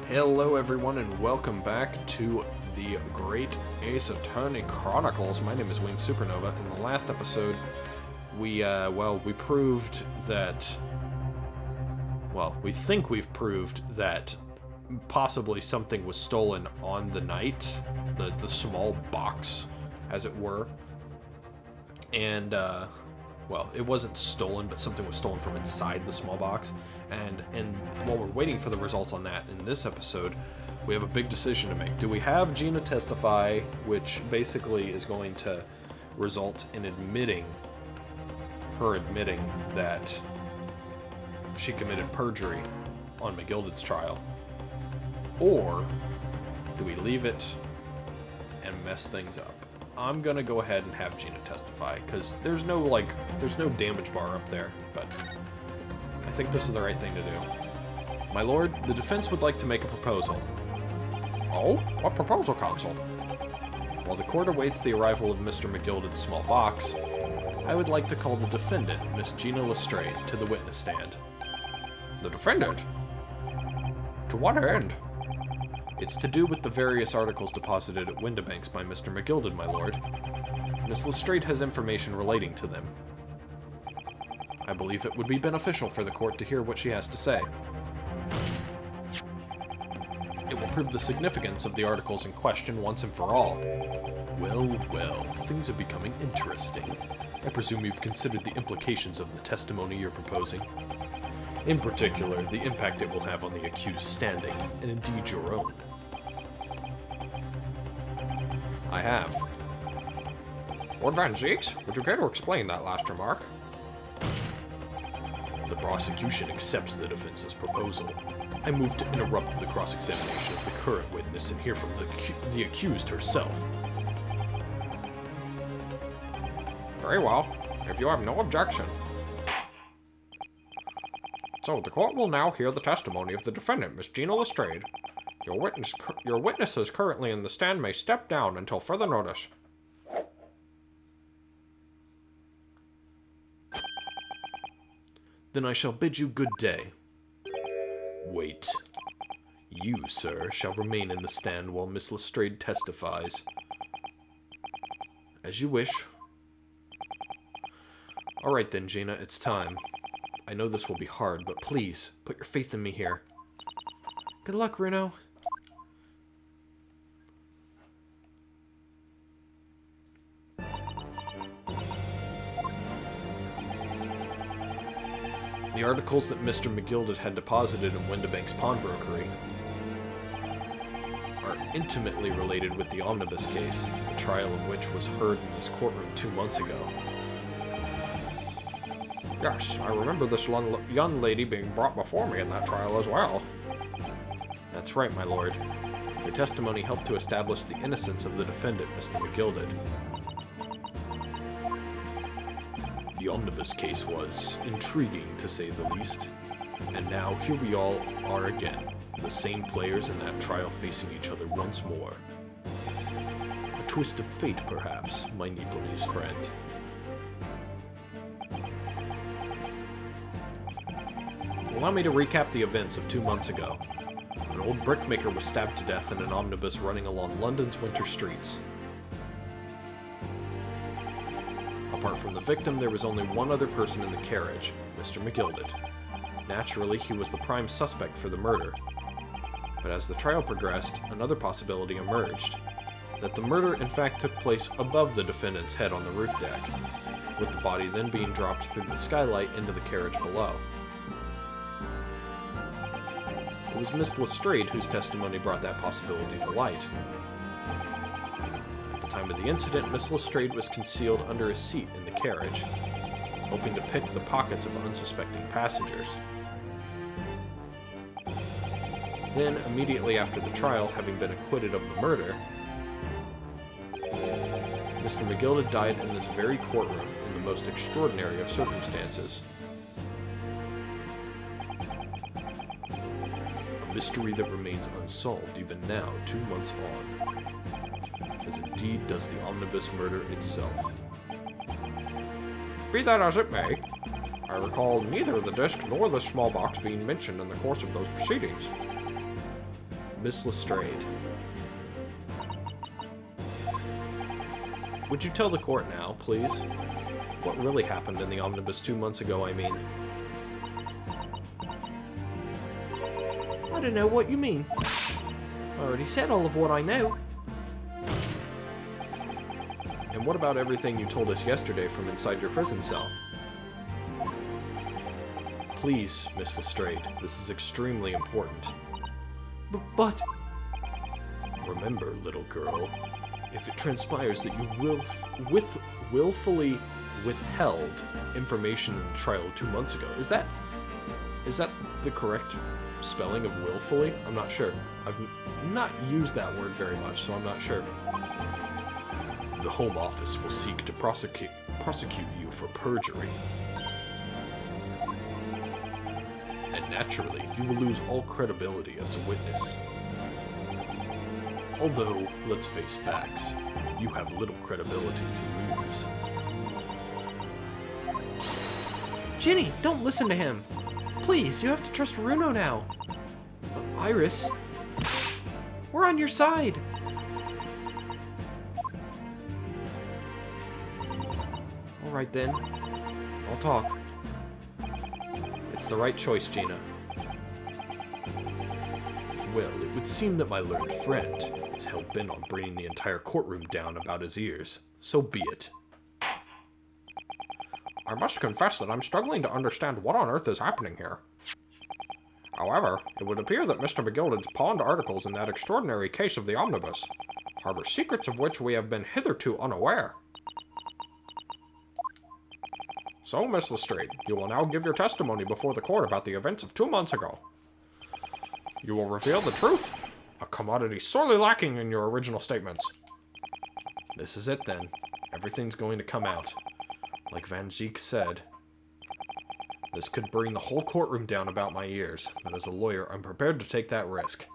Hello everyone and welcome back to the Great Ace Attorney Chronicles. My name is Wayne Supernova. In the last episode, we proved that, we think we've proved that possibly something was stolen on the night, the small box, as it were. And, it wasn't stolen, but something was stolen from inside the small box. And while we're waiting for the results on that, in this episode, we have a big decision to make. Do we have Gina testify, which basically is going to result in her admitting that she committed perjury on McGilded's trial? Or do we leave it and mess things up? I'm gonna go ahead and have Gina testify, because there's no damage bar up there, but I think this is the right thing to do. My lord, the defense would like to make a proposal. Oh? What proposal, counsel? While the court awaits the arrival of Mr. McGilded's small box, I would like to call the defendant, Miss Gina Lestrade, to the witness stand. The defendant? To what end? It's to do with the various articles deposited at Windibanks by Mr. McGilded, my lord. Miss Lestrade has information relating to them. I believe it would be beneficial for the court to hear what she has to say. It will prove the significance of the articles in question once and for all. Well, things are becoming interesting. I presume you've considered the implications of the testimony you're proposing. In particular, the impact it will have on the accused standing, and indeed your own. I have. Lord Van Zeeks, would you care to explain that last remark? The prosecution accepts the defense's proposal. I move to interrupt the cross-examination of the current witness and hear from the accused herself. Very well, if you have no objection. So, the court will now hear the testimony of the defendant, Miss Gina Lestrade. Your witnesses currently in the stand may step down until further notice. Then I shall bid you good day. Wait. You, sir, shall remain in the stand while Miss Lestrade testifies. As you wish. Alright then, Gina, it's time. I know this will be hard, but please, put your faith in me here. Good luck, Runo. The articles that Mr. McGilded had deposited in Windibank's pawnbrokery are intimately related with the omnibus case, the trial of which was heard in this courtroom 2 months ago. Yes, I remember this young lady being brought before me in that trial as well. That's right, my lord. Her testimony helped to establish the innocence of the defendant, Mr. McGilded. The omnibus case was intriguing, to say the least. And now here we all are again, the same players in that trial facing each other once more. A twist of fate, perhaps, my Nepalese friend. Allow me to recap the events of 2 months ago. An old brickmaker was stabbed to death in an omnibus running along London's winter streets. Apart from the victim, there was only one other person in the carriage, Mr. McGilded. Naturally, he was the prime suspect for the murder. But as the trial progressed, another possibility emerged. That the murder in fact took place above the defendant's head on the roof deck, with the body then being dropped through the skylight into the carriage below. It was Miss Lestrade whose testimony brought that possibility to light. At the time of the incident, Miss Lestrade was concealed under a seat in the carriage, hoping to pick the pockets of unsuspecting passengers. Then, immediately after the trial, having been acquitted of the murder, Mr. McGilded died in this very courtroom in the most extraordinary of circumstances. A mystery that remains unsolved even now, 2 months on. As indeed does the omnibus murder itself. Be that as it may, I recall neither the disc nor the small box being mentioned in the course of those proceedings. Miss Lestrade. Would you tell the court now, please? What really happened in the omnibus 2 months ago, I mean? I don't know what you mean. I already said all of what I know. And what about everything you told us yesterday from inside your prison cell? Please, Miss Lestrade, this is extremely important. But... Remember, little girl, if it transpires that you willfully withheld information in the trial 2 months ago, is that the correct spelling of willfully? I'm not sure. I've not used that word very much, so I'm not sure. The Home Office will seek to prosecute you for perjury. And naturally, you will lose all credibility as a witness. Although, let's face facts, you have little credibility to lose. Ginny, don't listen to him. Please, you have to trust Runo now. Iris, we're on your side. Alright then, I'll talk. It's the right choice, Gina. Well, it would seem that my learned friend is hell-bent on bringing the entire courtroom down about his ears. So be it. I must confess that I'm struggling to understand what on earth is happening here. However, it would appear that Mr. McGilded's pawned articles in that extraordinary case of the omnibus harbor secrets of which we have been hitherto unaware. So, Miss Lestrade, you will now give your testimony before the court about the events of 2 months ago. You will reveal the truth, a commodity sorely lacking in your original statements. This is it, then. Everything's going to come out. Like Van Ziek said, this could bring the whole courtroom down about my ears, but as a lawyer, I'm prepared to take that risk.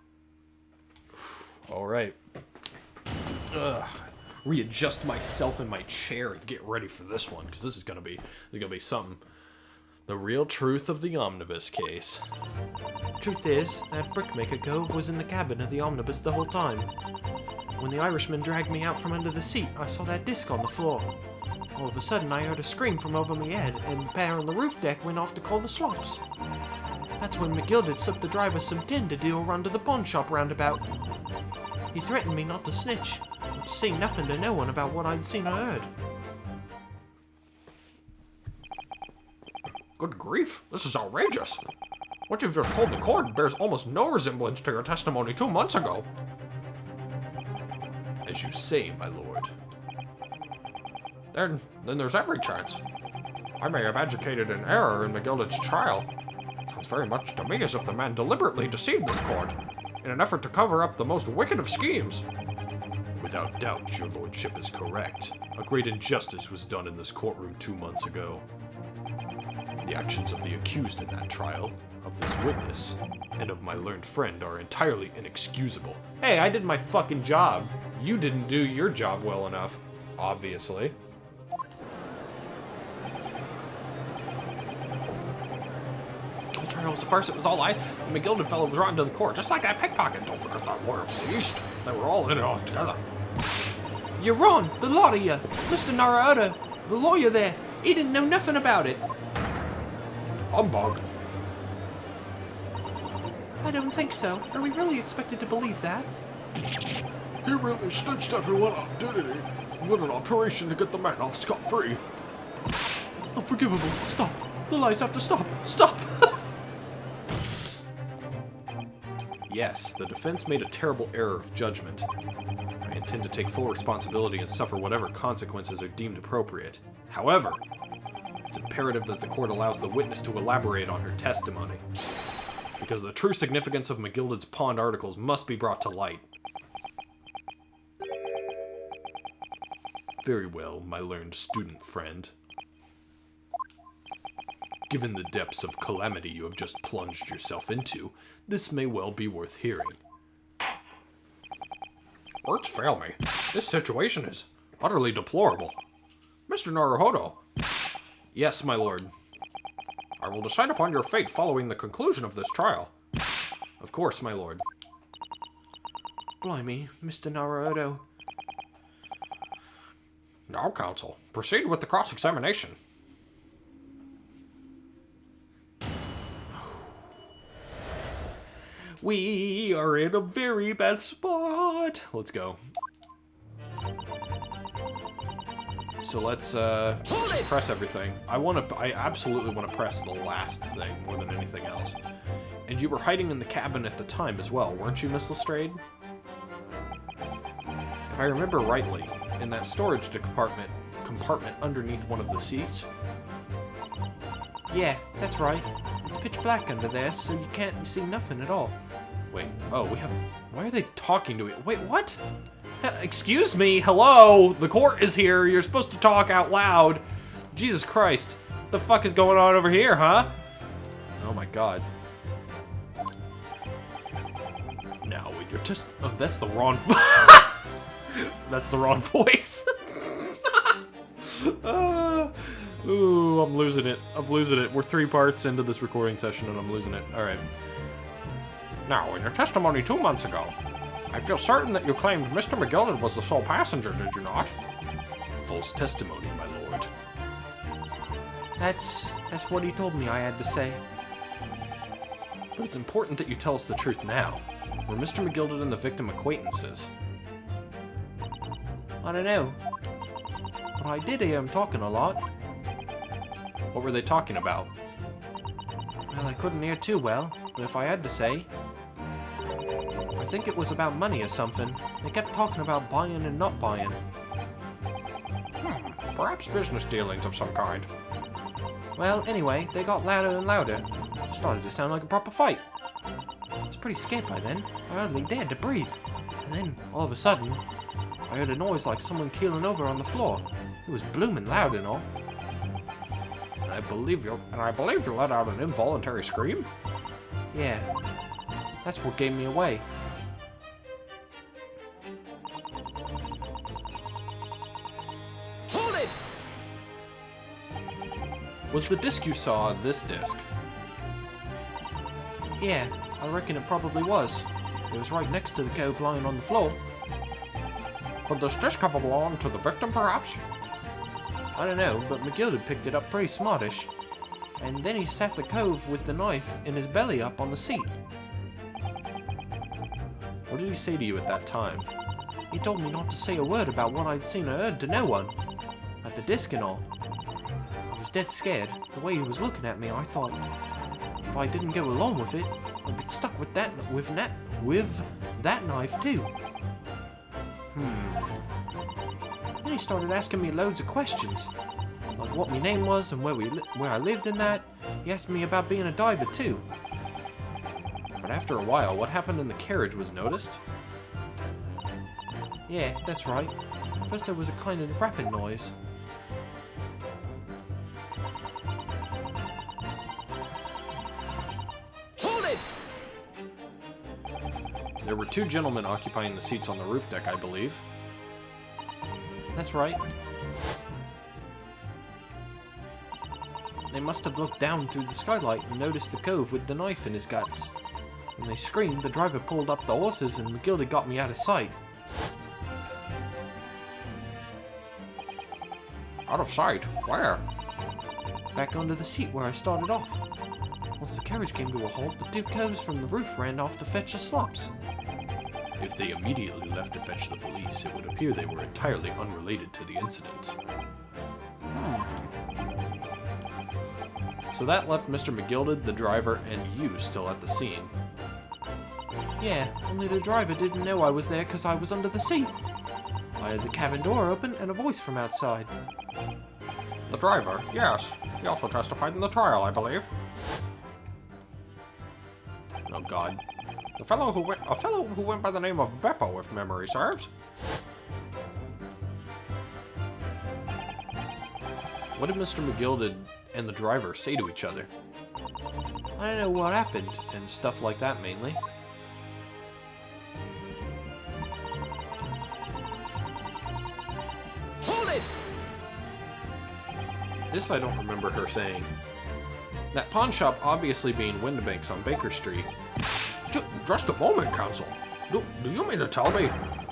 Alright. Readjust myself in my chair and get ready for this one, because this is gonna be something. The real truth of the omnibus case. Truth is, that brickmaker cove was in the cabin of the omnibus the whole time. When the Irishman dragged me out from under the seat, I saw that disc on the floor. All of a sudden, I heard a scream from over my head, and the pair on the roof deck went off to call the swamps. That's when McGilded slipped the driver some tin to deal run to the pawn shop roundabout. He threatened me not to snitch, and to say nothing to no one about what I'd seen or heard. Good grief, this is outrageous. What you've just told the court bears almost no resemblance to your testimony 2 months ago. As you say, my lord. Then there's every chance. I may have adjudicated an error in McGilded's trial. Sounds very much to me as if the man deliberately deceived this court, in an effort to cover up the most wicked of schemes. Without doubt, your lordship is correct. A great injustice was done in this courtroom 2 months ago. The actions of the accused in that trial, of this witness, and of my learned friend are entirely inexcusable. Hey, I did my fucking job. You didn't do your job well enough, obviously. The trial was a farce, it was all lies. The McGilded fellow was rotten to the core, just like that pickpocket. Don't forget that lawyer from the East. They were all in it all together. You're wrong, the lot of you. Mr. Narada, the lawyer there, he didn't know nothing about it. Humbug. I don't think so. Are we really expected to believe that? He really stitched everyone up, didn't he? What an operation to get the man off scot-free. Unforgivable. Stop. The lies have to stop. Stop! Yes, the defense made a terrible error of judgment. I intend to take full responsibility and suffer whatever consequences are deemed appropriate. However, it's imperative that the court allows the witness to elaborate on her testimony, because the true significance of McGilded's pawned articles must be brought to light. Very well, my learned student friend. Given the depths of calamity you have just plunged yourself into, this may well be worth hearing. Words fail me. This situation is utterly deplorable. Mr. Naruhodo. Yes, my lord. I will decide upon your fate following the conclusion of this trial. Of course, my lord. Blimey, Mr. Naruto. Now, counsel, proceed with the cross-examination. We are in a very bad spot. Let's go. So let's just press everything. I absolutely want to press the last thing more than anything else. And you were hiding in the cabin at the time as well, weren't you, Miss Lestrade? If I remember rightly, in that storage compartment underneath one of the seats. Yeah, that's right. It's pitch black under there, so you can't see nothing at all. Wait, oh, why are they talking to me? Wait, what? Excuse me, hello? The court is here, you're supposed to talk out loud. Jesus Christ, what the fuck is going on over here, huh? Oh my god. Now, when you're just... Oh, that's the wrong... That's the wrong voice. Ooh, I'm losing it. We're 3 parts into this recording session and I'm losing it. Alright. Now, in your testimony 2 months ago, I feel certain that you claimed Mr. McGilded was the sole passenger, did you not? False testimony, my lord. That's what he told me I had to say. But it's important that you tell us the truth now. Were Mr. McGilded and the victim acquaintances? I don't know. But I did hear him talking a lot. What were they talking about? Well, I couldn't hear too well, but if I had to say... I think it was about money or something. They kept talking about buying and not buying. Perhaps business dealings of some kind. Well, anyway, they got louder and louder. It started to sound like a proper fight. I was pretty scared by then. I hardly dared to breathe. And then, all of a sudden, I heard a noise like someone keeling over on the floor. It was blooming loud and all. And I believe you let out an involuntary scream? Yeah. That's what gave me away. Hold it! Was the disc you saw this disc? Yeah, I reckon it probably was. It was right next to the cove lying on the floor. Could this disc have belonged to the victim, perhaps? I don't know, but McGilded picked it up pretty smartish. And then he sat the cove with the knife in his belly up on the seat. What did he say to you at that time? He told me not to say a word about what I'd seen or heard to no one. At the disc and all. I was dead scared. The way he was looking at me, I thought, if I didn't go along with it, I'd get stuck with that knife too. Then he started asking me loads of questions, like what my name was and where I lived and that. He asked me about being a diver too. But after a while, what happened in the carriage was noticed? Yeah, that's right. First there was a kind of rapping noise. Hold it! There were 2 gentlemen occupying the seats on the roof deck, I believe. That's right. They must have looked down through the skylight and noticed the cove with the knife in his guts. When they screamed, the driver pulled up the horses and McGilded got me out of sight. Out of sight? Where? Back onto the seat where I started off. Once the carriage came to a halt, the 2 coves from the roof ran off to fetch the slops. If they immediately left to fetch the police, it would appear they were entirely unrelated to the incident. So that left Mr. McGilded, the driver, and you still at the scene. Yeah, only the driver didn't know I was there because I was under the seat. I heard the cabin door open and a voice from outside. The driver? Yes. He also testified in the trial, I believe. Oh God. A fellow who went by the name of Beppo, if memory serves. What did Mr. McGilded and the driver say to each other? I don't know what happened, and stuff like that mainly. Hold it! This I don't remember her saying. That pawn shop obviously being Windibanks on Baker Street. Just a moment, Counsel. Do you mean to tell me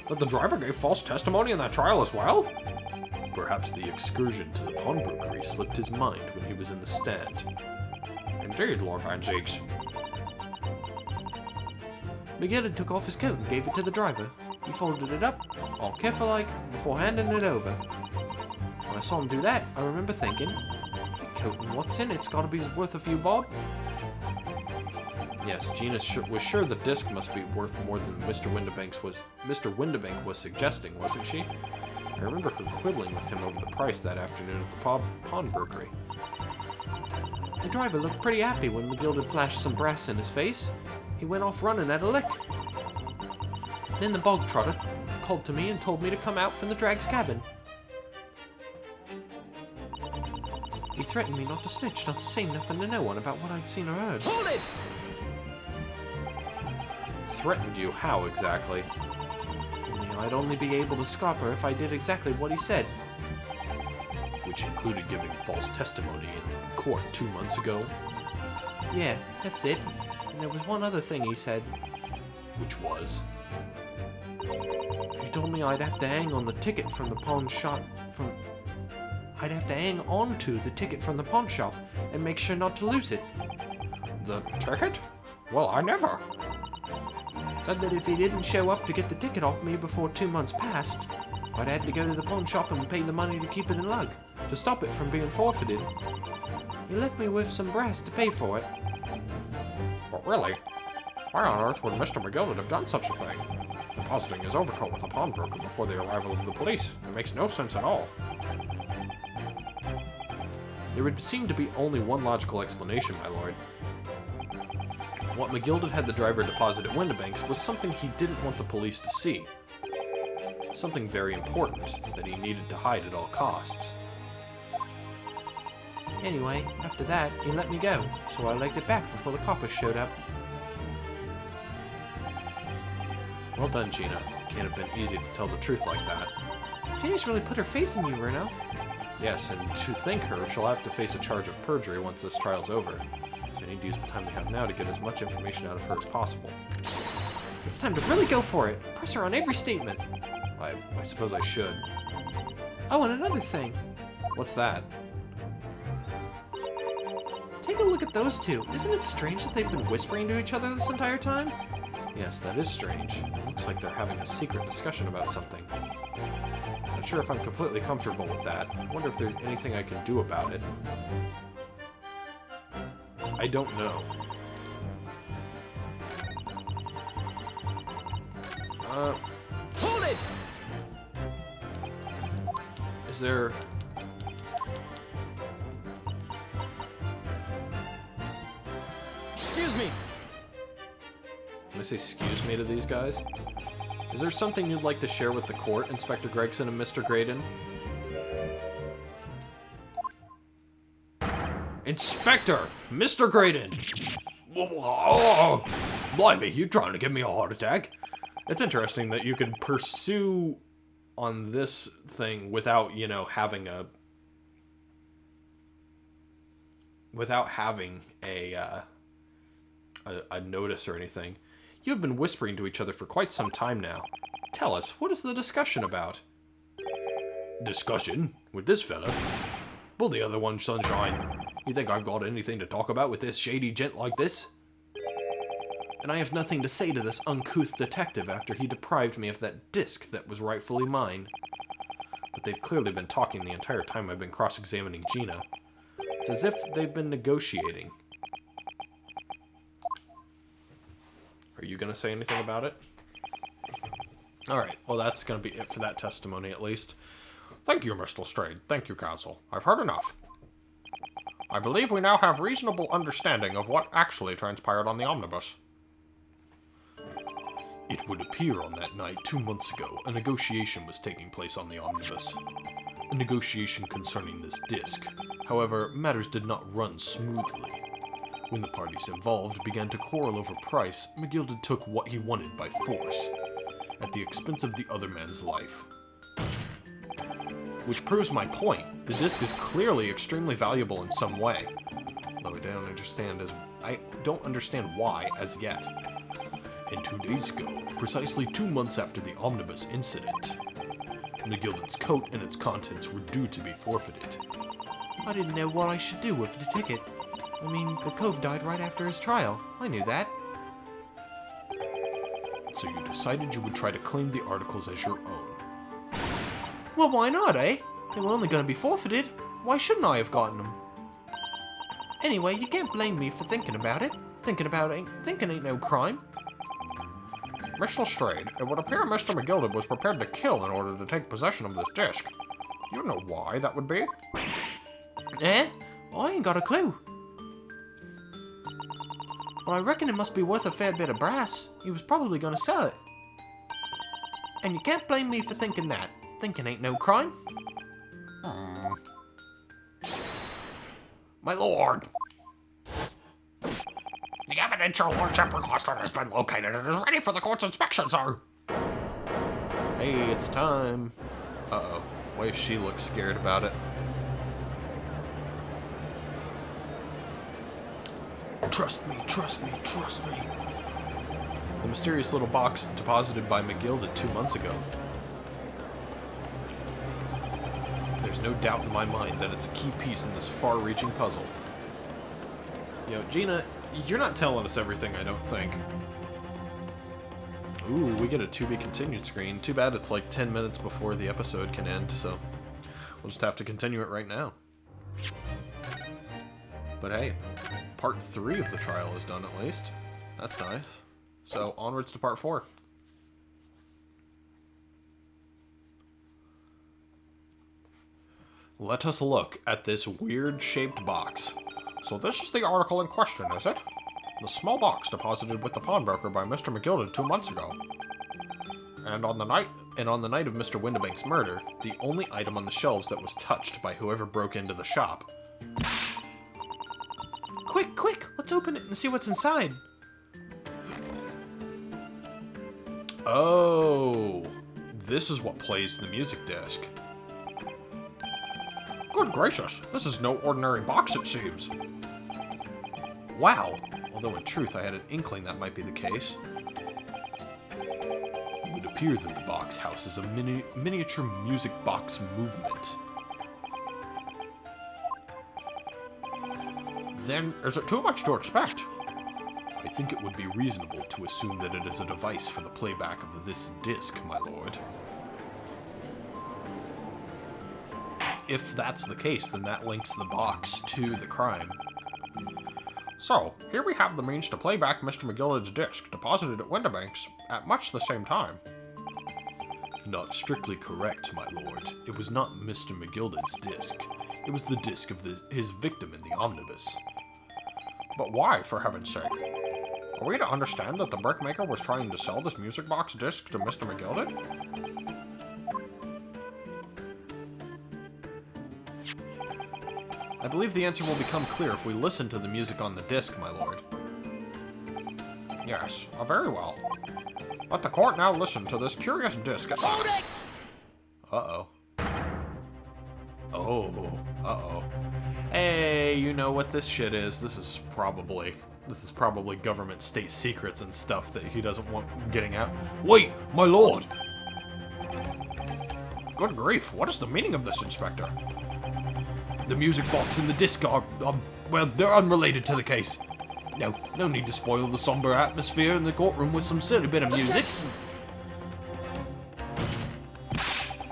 that the driver gave false testimony in that trial as well? Perhaps the excursion to the pawnbrokery slipped his mind when he was in the stand. Indeed, Lord Van Zeeks. McGilden took off his coat and gave it to the driver. He folded it up, all careful-like, before handing it over. When I saw him do that, I remember thinking, "The coat and what's in it's gotta be worth a few bob." Yes, Gina was sure the disc must be worth more than Mr. Windibank was suggesting, wasn't she? I remember her quibbling with him over the price that afternoon at the pawnbrokery. The driver looked pretty happy when McGilden flashed some brass in his face. He went off running at a lick. Then the bog trotter called to me and told me to come out from the drag's cabin. He threatened me not to snitch, not to say nothing to no one about what I'd seen or heard. Hold it! Threatened you? How exactly? I'd only be able to scalp her if I did exactly what he said. Which included giving false testimony in court 2 months ago? Yeah, that's it. And there was one other thing he said. Which was? He told me I'd have to hang on the ticket from the pawn shop I'd have to hang on to the ticket from the pawn shop and make sure not to lose it. The ticket? Well, I never. Said that if he didn't show up to get the ticket off me before 2 months passed, I'd have to go to the pawn shop and pay the money to keep it in lug, to stop it from being forfeited. He left me with some brass to pay for it. But really, why on earth would Mr. McGilden have done such a thing? Depositing his overcoat with a pawnbroker before the arrival of the police. It makes no sense at all. There would seem to be only one logical explanation, my lord. What McGilden had the driver deposit at Windibank's was something he didn't want the police to see. Something very important that he needed to hide at all costs. Anyway, after that, he let me go, so I legged it back before the coppers showed up. Well done, Gina. Can't have been easy to tell the truth like that. Gina's really put her faith in you, Reno. Yes, and to thank her, she'll have to face a charge of perjury once this trial's over. So I need to use the time we have now to get as much information out of her as possible. It's time to really go for it. Press her on every statement. I suppose I should. Oh, and another thing. What's that? Take a look at those two. Isn't it strange that they've been whispering to each other this entire time? Yes, that is strange. It looks like they're having a secret discussion about something. Not sure if I'm completely comfortable with that. I wonder if there's anything I can do about it. I don't know. Hold it! Is there... Excuse me! Can I say excuse me to these guys? Is there something you'd like to share with the court, Inspector Gregson and Mr. Graydon? Inspector! Mr. Graydon! Oh, blimey, you trying to give me a heart attack? It's interesting that you can pursue on this thing without, you know, having a... without having a notice or anything. You have been whispering to each other for quite some time now. Tell us, what is the discussion about? Discussion? With this fella? Well, the other one, Sunshine. You think I've got anything to talk about with this shady gent like this? And I have nothing to say to this uncouth detective after he deprived me of that disc that was rightfully mine. But they've clearly been talking the entire time I've been cross-examining Gina. It's as if they've been negotiating. Are you going to say anything about it? Alright, well that's going to be it for that testimony at least. Thank you, Mr. Strayed. Thank you, Counsel. I've heard enough. I believe we now have reasonable understanding of what actually transpired on the omnibus. It would appear on that night 2 months ago, a negotiation was taking place on the omnibus. A negotiation concerning this disc. However, matters did not run smoothly. When the parties involved began to quarrel over price, McGilden took what he wanted by force, at the expense of the other man's life. Which proves my point. The disc is clearly extremely valuable in some way, though I don't understand why as yet. And 2 days ago, precisely 2 months after the omnibus incident, McGilden's coat and its contents were due to be forfeited. I didn't know what I should do with the ticket. I mean, the Cove died right after his trial. I knew that. So you decided you would try to claim the articles as your own. Well, why not, eh? They were only going to be forfeited. Why shouldn't I have gotten them? Anyway, you can't blame me for thinking about it. Thinking ain't no crime. Mr. Strayed, it would appear Mr. McGilden was prepared to kill in order to take possession of this disc. You know why that would be? Eh? I ain't got a clue. But I reckon it must be worth a fair bit of brass. He was probably going to sell it. And you can't blame me for thinking that. Thinking ain't no crime. My lord! The evidence your lordship requested has been located and is ready for the court's inspection, sir! Hey, it's time. Uh-oh. Why she looks scared about it? Trust me, trust me, trust me. The mysterious little box deposited by McGilden 2 months ago. There's no doubt in my mind that it's a key piece in this far-reaching puzzle. You know, Gina, you're not telling us everything, I don't think. Ooh, we get a to be continued screen. Too bad it's like 10 minutes before the episode can end, so we'll just have to continue it right now. But hey, part 3 of the trial is done at least. That's nice. So onwards to part 4. Let us look at this weird-shaped box. So this is the article in question, is it? The small box deposited with the pawnbroker by Mr. McGilden 2 months ago. And on the night of Mr. Windibank's murder, the only item on the shelves that was touched by whoever broke into the shop. Quick, quick! Let's open it and see what's inside. Oh, this is what plays the music disc. Good gracious, this is no ordinary box, it seems. Wow, although in truth I had an inkling that might be the case. It would appear that the box houses a miniature music box movement. Then, is it too much to expect? I think it would be reasonable to assume that it is a device for the playback of this disc, my lord. If that's the case, then that links the box to the crime. So, here we have the means to play back Mr. McGilden's disc, deposited at Windibank's at much the same time. Not strictly correct, my lord. It was not Mr. McGilden's disc. It was the disc of his victim in the omnibus. But why, for heaven's sake? Are we to understand that the brickmaker was trying to sell this music box disc to Mr. McGilden? I believe the answer will become clear if we listen to the music on the disc, my lord. Yes, very well. Let the court now listen to this curious disc. Hold it! Uh-oh. Oh, uh-oh. Hey, you know what this shit is. This is probably government state secrets and stuff that he doesn't want getting out. Wait, my lord! Good grief, what is the meaning of this, Inspector? The music box and the disc are, well, they're unrelated to the case. No need to spoil the somber atmosphere in the courtroom with some silly bit of music.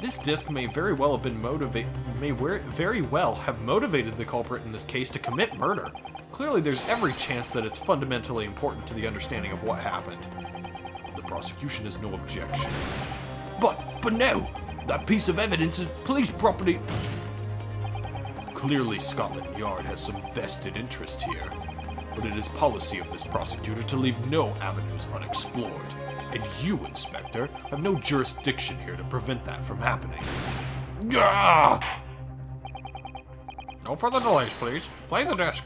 This disc may very well have motivated the culprit in this case to commit murder. Clearly, there's every chance that it's fundamentally important to the understanding of what happened. The prosecution has no objection. But no! That piece of evidence is police property. Clearly, Scotland Yard has some vested interest here, but it is policy of this prosecutor to leave no avenues unexplored, and you, Inspector, have no jurisdiction here to prevent that from happening. Gah! No further delays, please. Play the disc.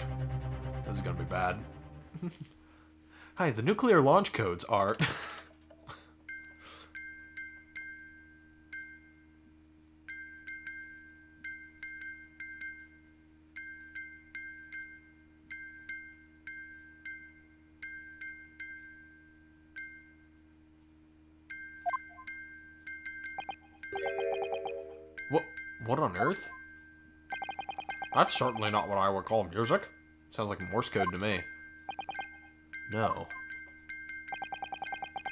This is gonna be bad. Hi, the nuclear launch codes are... What on earth? That's certainly not what I would call music. Sounds like Morse code to me. No.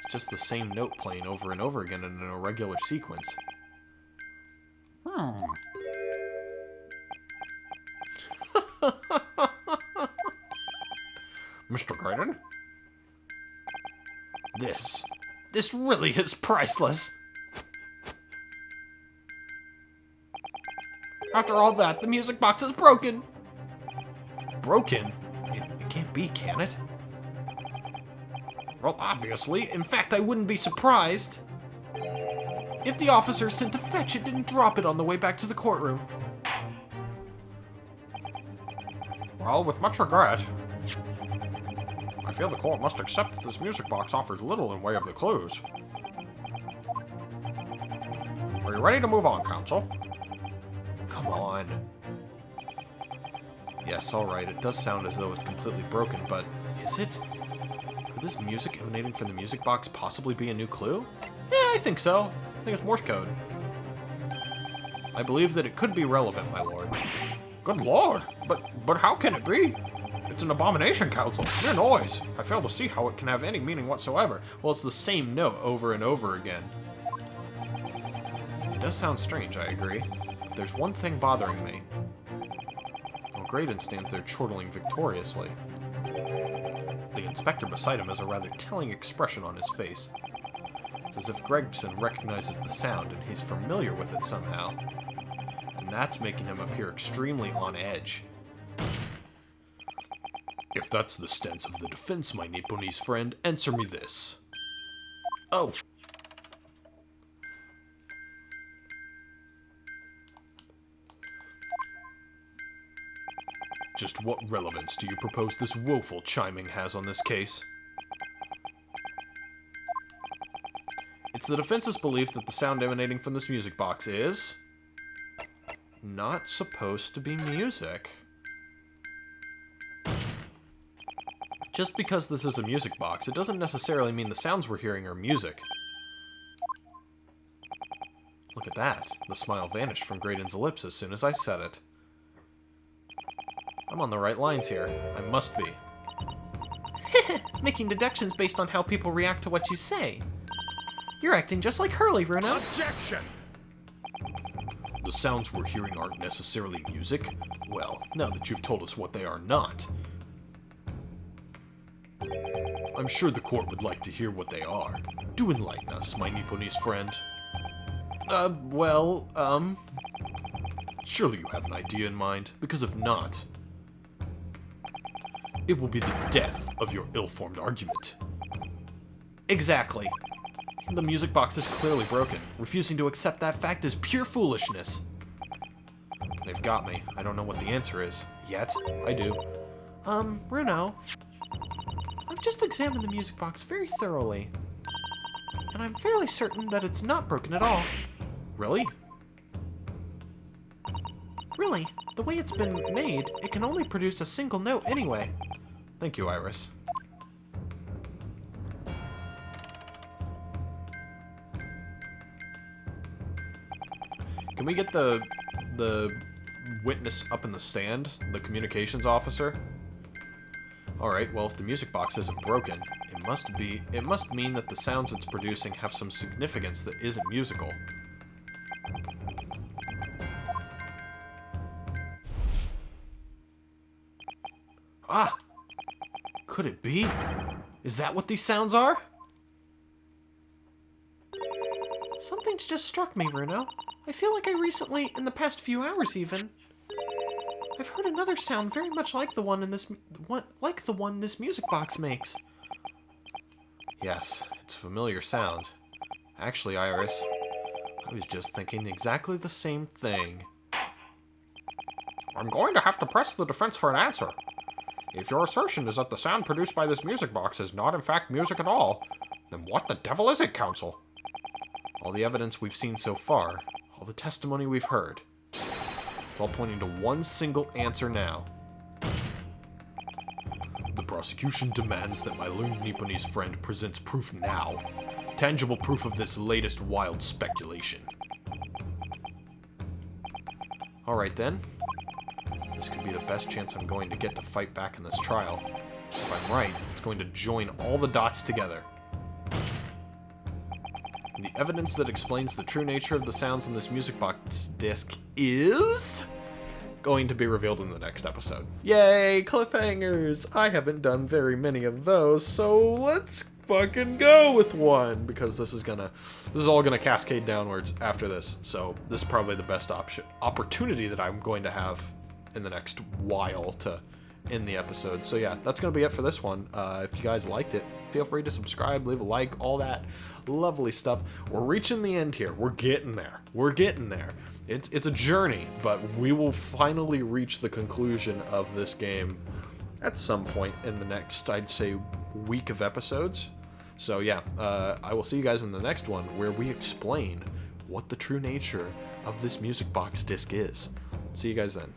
It's just the same note playing over and over again in an irregular sequence. Mr. Graydon? This really is priceless. After all that, the music box is broken. Broken? It can't be, can it? Well, obviously. In fact, I wouldn't be surprised if the officer sent to fetch it didn't drop it on the way back to the courtroom. Well, with much regret, I feel the court must accept that this music box offers little in way of the clues. Are you ready to move on, counsel? Come on. Yes, alright, it does sound as though it's completely broken, but is it? Could this music emanating from the music box possibly be a new clue? Yeah, I think so. I think it's Morse code. I believe that it could be relevant, my lord. Good lord! But how can it be? It's an abomination, counsel. Mere noise. I fail to see how it can have any meaning whatsoever. Well, it's the same note over and over again. It does sound strange, I agree. But there's one thing bothering me. Well, Graydon stands there chortling victoriously. The inspector beside him has a rather telling expression on his face. It's as if Gregson recognizes the sound and he's familiar with it somehow. And that's making him appear extremely on edge. If that's the stance of the defense, my Nipponese friend, answer me this. Oh. Just what relevance do you propose this woeful chiming has on this case? It's the defense's belief that the sound emanating from this music box is not supposed to be music. Just because this is a music box, it doesn't necessarily mean the sounds we're hearing are music. Look at that. The smile vanished from Graydon's lips as soon as I said it. I'm on the right lines here. I must be. Making deductions based on how people react to what you say. You're acting just like Hurley, Bruno. Objection! The sounds we're hearing aren't necessarily music? Well, now that you've told us what they are not, I'm sure the court would like to hear what they are. Do enlighten us, my Nipponese friend. Surely you have an idea in mind, because if not, it will be the death of your ill-formed argument. Exactly. The music box is clearly broken. Refusing to accept that fact is pure foolishness. They've got me. I don't know what the answer is. Yet. I do. Bruno. I've just examined the music box very thoroughly. And I'm fairly certain that it's not broken at all. Really? Really, the way it's been made, it can only produce a single note anyway. Thank you, Iris. Can we get the witness up in the stand? The communications officer? Alright, well, if the music box isn't broken, it must mean that the sounds it's producing have some significance that isn't musical. Ah! Could it be? Is that what these sounds are? Something's just struck me, Bruno. I feel like I recently, in the past few hours even, I've heard another sound very much like the one this music box makes. Yes, it's a familiar sound. Actually, Iris, I was just thinking exactly the same thing. I'm going to have to press the defense for an answer. If your assertion is that the sound produced by this music box is not in fact music at all, then what the devil is it, counsel? All the evidence we've seen so far, all the testimony we've heard, it's all pointing to one single answer now. The prosecution demands that my learned Nipponese friend presents proof now. Tangible proof of this latest wild speculation. Alright then. This could be the best chance I'm going to get to fight back in this trial. If I'm right, it's going to join all the dots together. And the evidence that explains the true nature of the sounds in this music box disc is going to be revealed in the next episode. Yay, cliffhangers! I haven't done very many of those, so let's fucking go with one, because this is all gonna cascade downwards after this, so this is probably the best opportunity that I'm going to have in the next while to end the episode. So yeah, that's gonna be it for this one. If you guys liked it, feel free to subscribe, leave a like, all that lovely stuff. We're reaching the end here. We're getting there. We're getting there. It's a journey, but we will finally reach the conclusion of this game at some point in the next, I'd say, week of episodes. So yeah, I will see you guys in the next one, where we explain what the true nature of this music box disc is. See you guys then.